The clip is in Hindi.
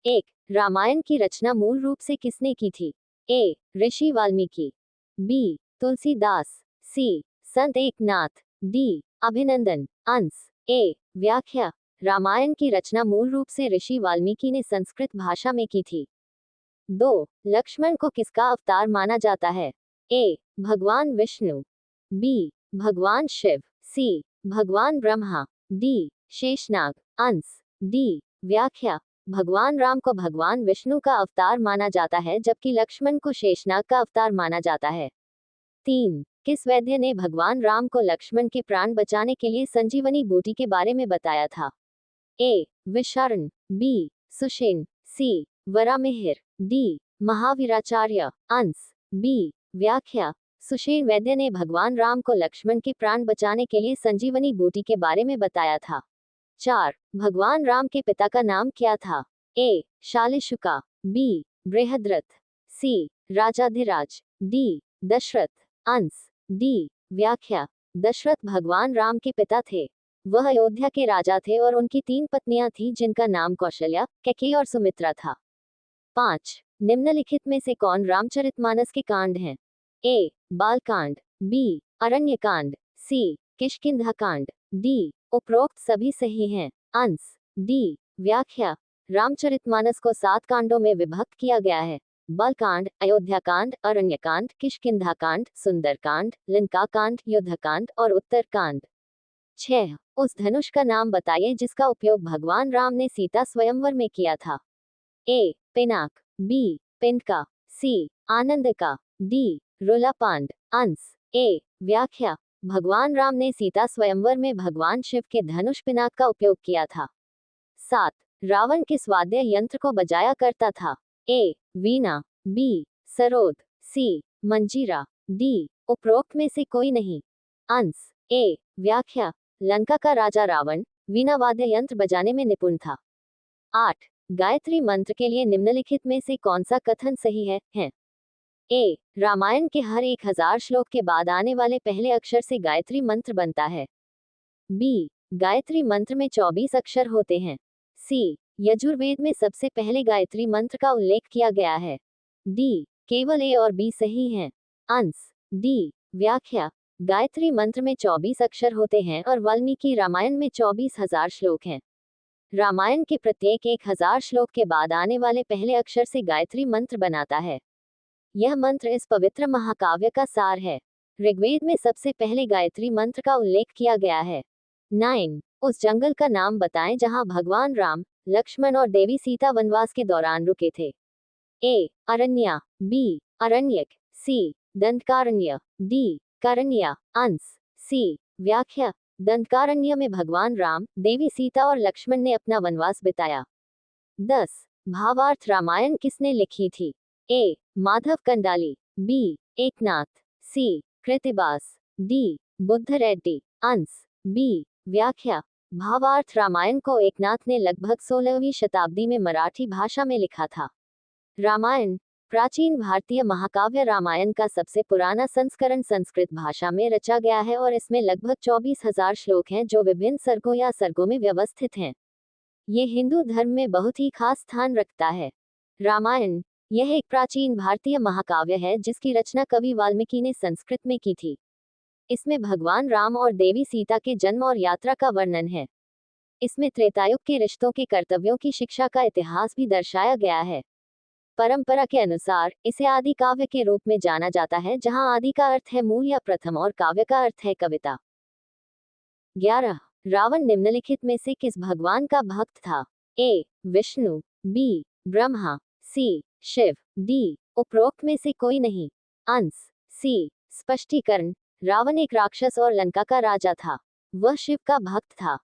एक, रामायण की रचना मूल रूप से किसने की थी? ए, ऋषि वाल्मीकि। बी, तुलसीदास। सी, संत एकनाथ। डी, अभिनंदन। अंश ए, व्याख्या। रामायण की रचना मूल रूप से ऋषि वाल्मीकि ने संस्कृत भाषा में की थी। 2, लक्ष्मण को किसका अवतार माना जाता है? ए, भगवान विष्णु। बी, भगवान शिव। सी, भगवान ब्रह्मा। डी, शेषनाग। अंश डी, व्याख्या। भगवान राम को भगवान विष्णु का अवतार माना जाता है जबकि लक्ष्मण को शेषनाग का अवतार माना जाता है। 3, किस वैद्य ने भगवान राम को लक्ष्मण के प्राण बचाने के लिए संजीवनी बूटी के बारे में बताया था? ए, विशारण। बी, सुषेण। सी, वरामिहिर। डी, महावीराचार्य। अंश बी, व्याख्या। सुषेण वैद्य ने भगवान राम को लक्ष्मण के प्राण बचाने के लिए संजीवनी बूटी के बारे में बताया था। 4, भगवान राम के पिता का नाम क्या था? ए, शालिशुका। बी, बृहद्रथ। सी, राजाधिराज। डी, दशरथ। अंश डी, व्याख्या। दशरथ भगवान राम के पिता थे। वह अयोध्या के राजा थे और उनकी 3 पत्नियां थीं जिनका नाम कौशल्या, कैकेयी और सुमित्रा था। 5, निम्नलिखित में से कौन रामचरितमानस के कांड हैं? ए, बालकांड। बी, अरण्यकांड। सी, किष्किंधा-कांड। डी, उपरोक्त सभी सही हैं। अंश डी, व्याख्या। रामचरितमानस को 7 कांडों में विभक्त किया गया है। बालकांड, अयोध्याकांड, अरण्यकांड, किष्किंधाकांड, सुंदरकांड, लंकाकांड, युद्धकांड और उत्तरकांड। 6, उस धनुष का नाम बताइए जिसका उपयोग भगवान राम ने सीता स्वयंवर में किया था। ए, पिनाक। बी, पिंडका। सी, आनंदिका। डी, रुलापांड। अंश ए, व्याख्या। भगवान राम ने सीता स्वयंवर में भगवान शिव के धनुष पिनाक का उपयोग किया था। 7, रावण किस वाद्य यंत्र को बजाया करता था? ए, वीणा। बी, सरोद। सी, मंजीरा। डी, उपरोक्त में से कोई नहीं। अंश ए, व्याख्या। लंका का राजा रावण वीणा वाद्य यंत्र बजाने में निपुण था। 8, गायत्री मंत्र के लिए निम्नलिखित में से कौन सा कथन सही है? ए, रामायण के हर 1000 श्लोक के बाद आने वाले पहले अक्षर से गायत्री मंत्र बनता है। बी, गायत्री मंत्र में 24 अक्षर होते हैं। सी, यजुर्वेद में सबसे पहले गायत्री मंत्र का उल्लेख किया गया है। डी, केवल ए और बी सही हैं। अंश डी, व्याख्या। गायत्री मंत्र में 24 अक्षर होते हैं और वाल्मीकि रामायण में 24,000 श्लोक हैं। रामायण के प्रत्येक 1000 श्लोक के बाद आने वाले पहले अक्षर से गायत्री मंत्र बनाता है। यह मंत्र इस पवित्र महाकाव्य का सार है। ऋग्वेद में सबसे पहले गायत्री मंत्र का उल्लेख किया गया है। 9, उस जंगल का नाम बताएं जहां भगवान राम, लक्ष्मण और देवी सीता वनवास के दौरान रुके थे। ए, अरण्या। बी, अरण्यक। सी, दंडकारण्य। डी, कारण्या। अंश सी, व्याख्या। दंडकारण्य में भगवान राम, देवी सीता और लक्ष्मण ने अपना वनवास बिताया। 10, भावार्थ रामायण किसने लिखी थी? ए, माधव कंडाली। बी, एकनाथ। सी, कृतिबास। डी, बुद्ध रेड्डी। अंश बी, व्याख्या। भावार्थ रामायण को एकनाथ ने लगभग 16वीं शताब्दी में मराठी भाषा में लिखा था। रामायण प्राचीन भारतीय महाकाव्य रामायण का सबसे पुराना संस्करण संस्कृत भाषा में रचा गया है और इसमें लगभग 24,000 श्लोक हैं जो विभिन्न सर्गों या सर्गों में व्यवस्थित हैं। ये हिंदू धर्म में बहुत ही खास स्थान रखता है। रामायण यह एक प्राचीन भारतीय महाकाव्य है जिसकी रचना कवि वाल्मीकि ने संस्कृत में की थी। इसमें भगवान राम और देवी सीता के जन्म और यात्रा का वर्णन है। इसमें त्रेतायुग के रिश्तों के कर्तव्यों की शिक्षा का इतिहास भी दर्शाया गया है। परंपरा के अनुसार इसे आदि काव्य के रूप में जाना जाता है जहां आदि का अर्थ है मूल या प्रथम और काव्य का अर्थ है कविता। 11, रावण निम्नलिखित में से किस भगवान का भक्त था? ए, विष्णु। बी, ब्रह्मा। सी, शिव। डी, उपरोक्त में से कोई नहीं। अंश सी, स्पष्टीकरण। रावण एक राक्षस और लंका का राजा था। वह शिव का भक्त था।